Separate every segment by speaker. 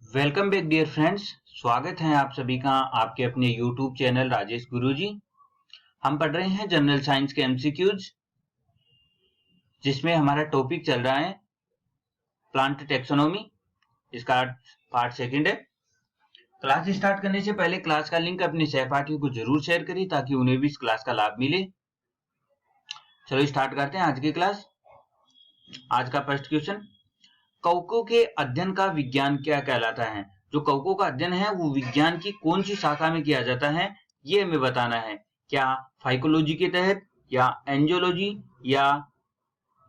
Speaker 1: Welcome back dear friends. स्वागत है आप सभी का आपके अपने यूट्यूब चैनल राजेश गुरुजी। हम पढ़ रहे हैं जनरल साइंस के एमसीक्यूज, जिसमें हमारा टॉपिक चल रहा है प्लांट टेक्सोनोमी। इसका पार्ट सेकंड है। क्लास स्टार्ट करने से पहले क्लास का लिंक अपने सहपाठियों को जरूर शेयर करिए ताकि उन्हें भी इस क्लास का लाभ मिले। चलो स्टार्ट करते हैं आज की क्लास। आज का फर्स्ट क्वेश्चन, कवकों के अध्ययन का विज्ञान क्या कहलाता है? जो कवकों का अध्ययन है वो विज्ञान की कौन सी शाखा में किया जाता है, ये हमें बताना है। क्या फाइकोलॉजी के तहत, या एंजियोलॉजी, या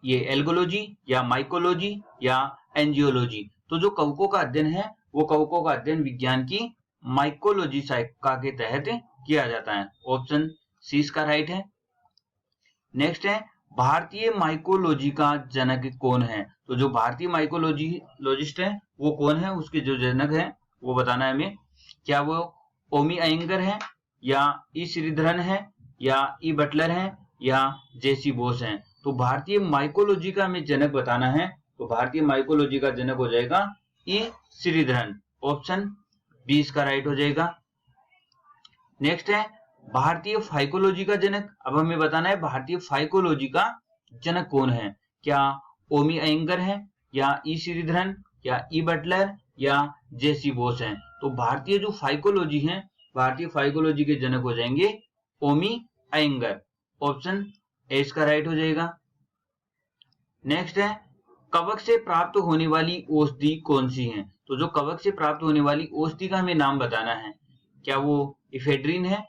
Speaker 1: ये एल्गोलॉजी, या माइकोलॉजी, या एंजियोलॉजी? तो जो कवकों का अध्ययन है वो कवकों का अध्ययन विज्ञान की माइकोलॉजी शाखा के तहत किया जाता है। ऑप्शन सी इसका राइट है। नेक्स्ट है, भारतीय माइकोलॉजी का जनक कौन है? तो जो भारतीय माइकोलॉजिस्ट है वो कौन है, उसके जो जनक है वो बताना है हमें। क्या वो ओमी अयंगर है, या ई श्रीधरन है, या ई बटलर है, या जेसी बोस है? तो भारतीय माइकोलॉजी का हमें जनक बताना है, तो भारतीय माइकोलॉजी का जनक हो जाएगा ई श्रीधरन। ऑप्शन बी इसका राइट हो जाएगा। नेक्स्ट है, भारतीय फाइकोलॉजी का जनक। अब हमें बताना है भारतीय फाइकोलॉजी का जनक कौन है। क्या ओमी अयंगर है, या ई श्रीधरन, या ई बटलर, या जेसी बोस है? तो भारतीय जो फाइकोलॉजी है, भारतीय फाइकोलॉजी के जनक हो जाएंगे ओमी अयंगर। ऑप्शन ए इसका राइट हो जाएगा। नेक्स्ट है, कवक से प्राप्त होने वाली औषधि कौन सी है? तो जो कवक से प्राप्त होने वाली औषधि का हमें नाम बताना है। क्या वो इफेड्रिन है,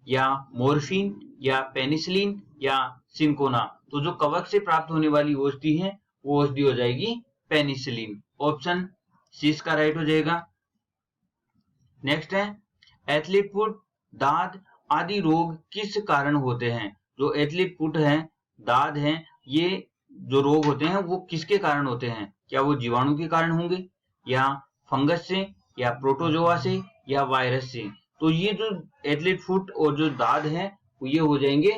Speaker 1: या मोर्फिन, या पेनिसिलिन, या सिंकोना? तो जो कवक से प्राप्त होने वाली औषधि है वो औषधि हो जाएगी पेनिसिलिन। ऑप्शन सी इसका राइट हो जाएगा। नेक्स्ट है, एथलीट फुट, दाद आदि रोग किस कारण होते हैं? जो एथलीट फुट है, दाद है, ये जो रोग होते हैं वो किसके कारण होते हैं? क्या वो जीवाणु के कारण होंगे, या फंगस से, या प्रोटोजोआ से, या वायरस से? तो ये जो एथलीट फुट और जो दाद है ये हो जाएंगे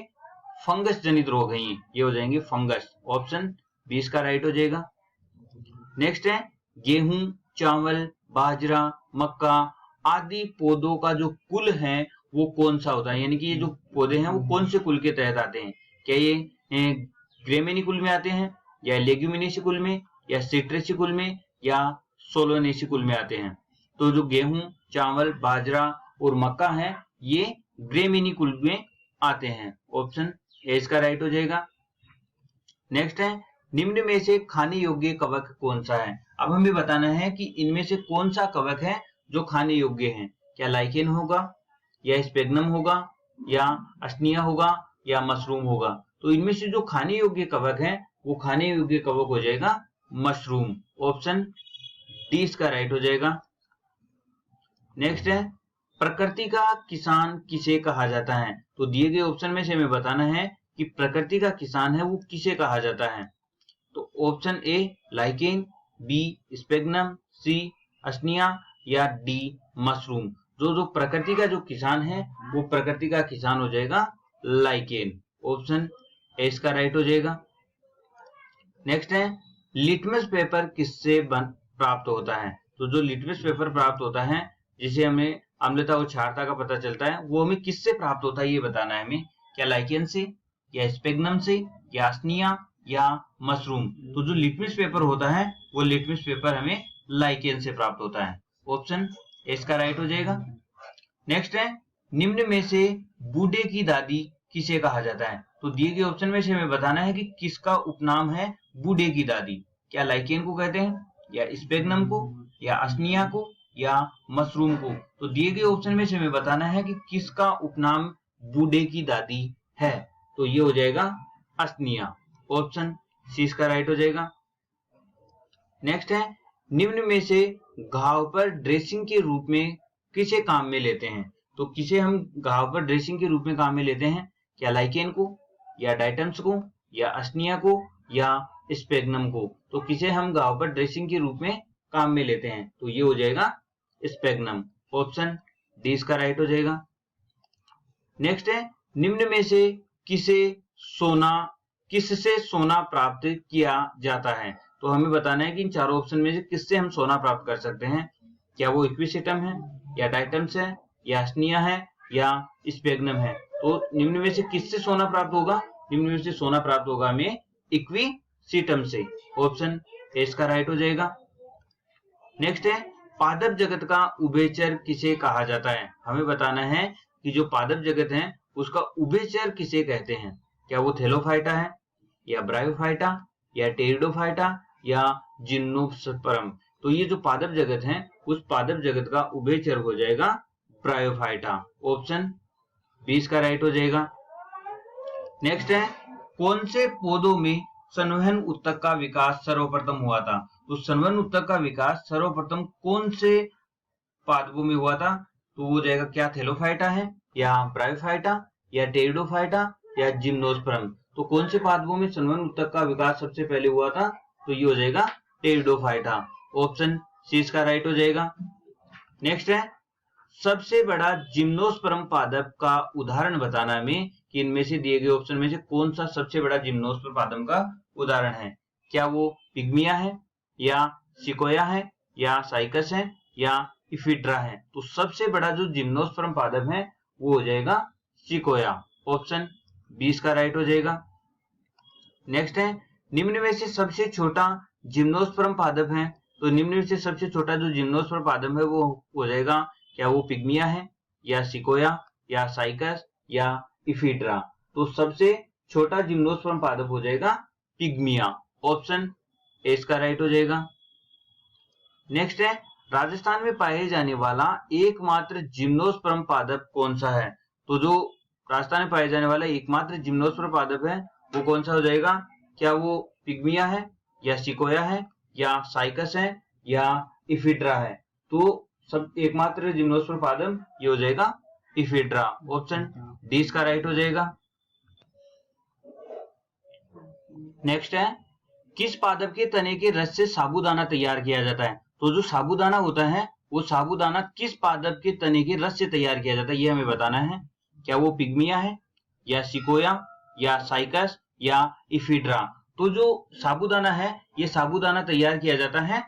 Speaker 1: फंगस जनित रोग हैं, ये हो जाएंगे फंगस। ऑप्शन बी इसका राइट हो जाएगा। नेक्स्ट है, गेहूं, चावल, बाजरा, मक्का आदि पौधों का जो कुल है वो कौन सा होता है? यानी कि ये जो पौधे हैं वो कौन से कुल के तहत आते हैं? क्या ये ग्रेमिनी कुल में आते हैं, या लेग्यूमिनेसी कुल में, या सिट्रेसी कुल में, या सोलोनेसी कुल में आते हैं? तो जो गेहूं, चावल, बाजरा और मक्का है ये ग्रेमिनी कुल में आते हैं। ऑप्शन ए इसका राइट हो जाएगा। नेक्स्ट है, निम्न में से खाने योग्य कवक कौन सा है? अब हमें बताना है कि इनमें से कौन सा कवक है जो खाने योग्य है। क्या लाइकेन होगा, या स्पेग्नम होगा, या अस्निया होगा, या मशरूम होगा? तो इनमें से जो खाने योग्य कवक है वो खाने योग्य कवक हो जाएगा मशरूम। ऑप्शन डी इसका राइट हो जाएगा। नेक्स्ट है, प्रकृति का किसान किसे कहा जाता है? तो दिए गए ऑप्शन में से हमें बताना है कि प्रकृति का किसान है वो किसे कहा जाता है। तो option A lichen, B sphagnum, सी अस्निया, या डी मशरूम? जो प्रकृति का जो किसान है वो प्रकृति का किसान हो जाएगा लाइकेन। ऑप्शन ए इसका राइट हो जाएगा। नेक्स्ट है, लिटमस पेपर किससे प्राप्त होता है? तो जो लिटमस पेपर प्राप्त होता है जिसे हमें अम्लता और क्षारता का पता चलता है वो हमें किससे प्राप्त होता है ये बताना है हमें। क्या लाइकेन से, या स्पेग्नम से, या अस्निया, या मशरूम? तो जो लिटमस पेपर होता है वो लिटमस पेपर हमें लाइकेन से प्राप्त होता है। ऑप्शन इसका राइट हो जाएगा। नेक्स्ट है, निम्न में से बूढ़े की दादी किसे कहा जाता है? तो दिए गए ऑप्शन में से हमें बताना है कि किसका उपनाम है बूढ़े की दादी। क्या लाइकेन को कहते हैं, या स्पेग्नम को, या अस्निया को, या मशरूम को? तो दिए गए ऑप्शन में से हमें बताना है कि किसका उपनाम बूढ़े की दादी है। तो ये हो जाएगा अस्निया। ऑप्शन सी इसका राइट हो जाएगा। नेक्स्ट है, निम्न में से घाव पर ड्रेसिंग के रूप में किसे काम में लेते हैं? तो किसे हम घाव पर ड्रेसिंग के रूप में काम में लेते हैं? क्या लाइकेन को, या डाइटम्स को, या अस्निया को, या स्पेग्नम को? तो किसे हम घाव पर ड्रेसिंग के रूप में काम में लेते हैं? तो ये हो जाएगा स्पेग्नम। ऑप्शन डी इसका राइट हो जाएगा। नेक्स्ट है, निम्न में से किससे सोना प्राप्त किया जाता है? तो हमें बताना है कि इन चारों ऑप्शन में से किससे हम सोना प्राप्त कर सकते हैं। क्या वो इक्विसेटम है या डाइटम्स है या अस्निया है या स्पेग्नम है? तो निम्न में से किससे सोना प्राप्त होगा? निम्न में से सोना प्राप्त होगा हमें इक्विसेटम से। ऑप्शन ए इसका राइट हो जाएगा। नेक्स्ट है पादप जगत का उभयचर किसे कहा जाता है? हमें बताना है कि जो पादप जगत है उसका उभयचर किसे कहते हैं? क्या वो थैलोफाइटा है या ब्रायोफाइटा या टेरिडोफाइटा या जिम्नोस्पर्म? तो ये जो पादप जगत है उस पादप जगत का उभयचर हो जाएगा ब्रायोफाइटा। ऑप्शन 20 का राइट हो जाएगा। नेक्स्ट है कौन से पौधों में संवहन ऊतक का विकास सर्वप्रथम हुआ था? तो संवहन ऊतक का विकास सर्वप्रथम कौन से पादपों में हुआ था? तो वो जाएगा क्या थैलोफाइटा है या ब्रायोफाइटा या टेरिडोफाइटा या जिम्नोस्पर्म? तो कौन से पादपों में संवहन ऊतक का विकास सबसे पहले हुआ था? तो ये हो जाएगा टेरिडोफाइटा। ऑप्शन सी इसका राइट हो जाएगा। नेक्स्ट है सबसे बड़ा जिम्नोस्पर्म पादप का उदाहरण बताना हमें कि इनमें से दिए गए ऑप्शन में से कौन सा सबसे बड़ा जिम्नोस्पर्म पादप का उदाहरण है? क्या वो पिग्मिया है या सिकोया है या साइकस है या इफिड्रा है? तो सबसे बड़ा जो जिम्नोस्पर्म पादप है वो हो जाएगा सिकोया। ऑप्शन 20 का राइट हो जाएगा। नेक्स्ट है निम्न में से सबसे छोटा जिम्नोस्पर्म पादप है? तो निम्न में से सबसे छोटा जो जिम्नोस्पर्म पादप है वो हो जाएगा क्या वो पिग्मिया है या सिकोया या साइकस या इफिड्रा? तो सबसे छोटा जिम्नोस्पर्म पादप हो जाएगा पिग्मिया। ऑप्शन ए इसका राइट हो जाएगा। नेक्स्ट है राजस्थान में पाए जाने वाला एकमात्र जिम्नोस्पर्म पादप कौन सा है? तो जो राजस्थान में पाए जाने वाला एकमात्र जिम्नोस्पर्म पादप है वो कौन सा हो जाएगा? क्या वो पिग्मिया है या सिकोया है या साइकस है या इफिड्रा है? तो सब एकमात्र जिम्नोस्पर्म पादप ये हो जाएगा इफिड्रा। ऑप्शन डी इसका राइट हो जाएगा। नेक्स्ट है किस पादप के तने के रस से साबूदाना तैयार किया जाता है? तो जो साबूदाना होता है वो साबूदाना किस पादप के तने के रस से तैयार किया जाता है ये हमें बताना है। क्या वो पिग्मिया है या सिकोया या साइकस या इफिड्रा? तो जो साबूदाना है ये साबूदाना तैयार किया जाता है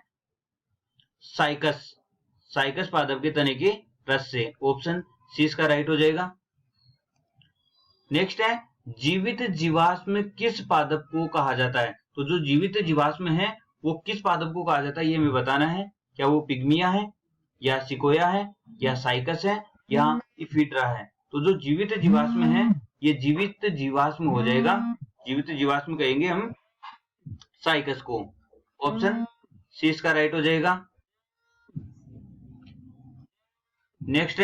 Speaker 1: साइकस पादप के तने के रस से। ऑप्शन सी इसका राइट हो जाएगा। नेक्स्ट है जीवित जीवाश्म किस पादप को कहा जाता है? तो जो जीवित जीवाश्म है वो किस पादप को कहा जाता है ये हमें बताना है। क्या वो पिग्मिया है या सिकोया है या साइकस है या इफिड्रा है? तो जो जीवित जीवाश्म है ये जीवित जीवाश्म हो जाएगा। जीवित जीवाश्म कहेंगे हम साइकस को। ऑप्शन सी इसका राइट हो जाएगा। नेक्स्ट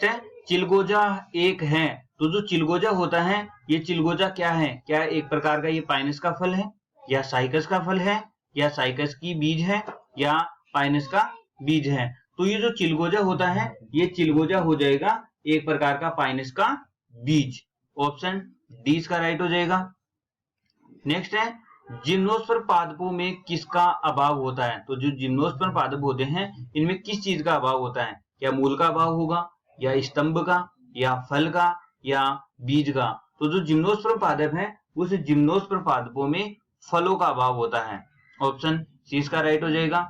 Speaker 1: है चिलगोजा एक है? तो जो चिलगोजा होता है ये चिलगोजा क्या है? क्या एक प्रकार का ये पाइनस का फल है या साइकस का फल है या साइकस की बीज है या पाइनस का बीज है? तो ये जो चिलगोजा होता है ये चिलगोजा हो जाएगा एक प्रकार का पाइनस का बीज। ऑप्शन डी इसका राइट हो जाएगा। नेक्स्ट है जिम्नोस्पर्म पादपों में किसका अभाव होता है? तो जो जिम्नोस्पर्म पादप होते हैं इनमें किस चीज का अभाव होता है? क्या मूल का अभाव होगा या स्तंभ का या फल का या बीज का? तो जो जिम्नोस्पर्म पादप है उस जिम्नोस्पर्म पादपों में फलों का अभाव होता है। ऑप्शन सी इसका राइट हो जाएगा।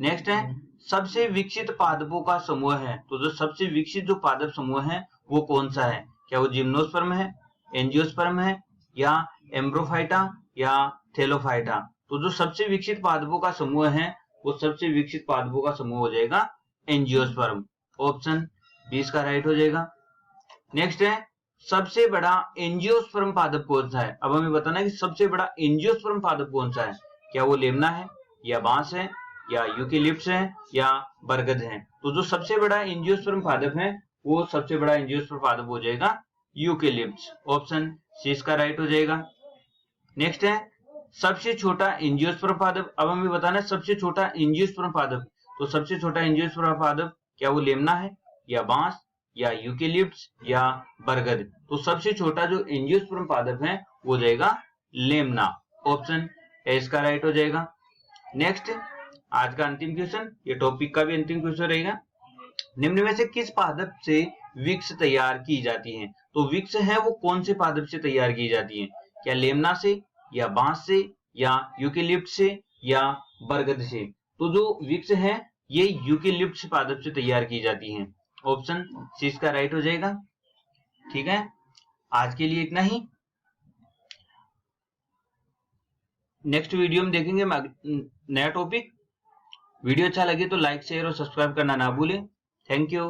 Speaker 1: नेक्स्ट है सबसे विकसित पादपों का समूह है? तो जो सबसे विकसित जो पादप समूह है वो कौन सा है? क्या वो जिम्नोस्पर्म है, एंजियोस्पर्म है या एम्ब्रोफाइटा या थैलोफाइटा? तो जो सबसे विकसित पादपों का समूह है वो सबसे विकसित पादपों का समूह हो जाएगा एंजियोस्पर्म। ऑप्शन 20 का राइट हो जाएगा। नेक्स्ट है सबसे बड़ा एंजियोस्पर्म पादप कौन सा है? अब हमें बताना है कि सबसे बड़ा एंजियोस्पर्म पादप कौन सा है? क्या वो लेमना है या बांस है या यूकेलिप्टस है या बरगद है? तो जो सबसे बड़ा एंजियोस्पर्म पादप है वो सबसे बड़ा एंजियोस्पर्म पादप हो जाएगा यूकेलिप्टस। ऑप्शन सी इसका राइट हो जाएगा। नेक्स्ट है सबसे छोटा एंजियोस्पर्म पादप। अब हमें बताना है सबसे छोटा एंजियोस्पर्म पादप। तो सबसे छोटा एंजियोस्पर्म पादप क्या वो लेमना है या बांस या यूकेलिप्टस या बरगद? तो सबसे छोटा जो एंजियोस्पर्म पादप है वो हो जाएगा लेमना। ऑप्शन ए इसका राइट हो जाएगा। नेक्स्ट आज का अंतिम क्वेश्चन, ये टॉपिक का भी अंतिम क्वेश्चन रहेगा। निम्न में से किस पादप से विक्स तैयार की जाती है? तो विक्स है वो कौन से पादप से तैयार की जाती है? क्या लेमना से या बांस से या यूकेलिप्ट से या बरगद से। तो जो विक्स है ये यूकेलिप्ट पादप से तैयार की जाती हैं। ऑप्शन सी इसका राइट हो जाएगा। ठीक है, आज के लिए इतना ही। नेक्स्ट वीडियो में देखेंगे नया टॉपिक। वीडियो अच्छा लगे तो लाइक शेयर और सब्सक्राइब करना ना भूलें। Thank you.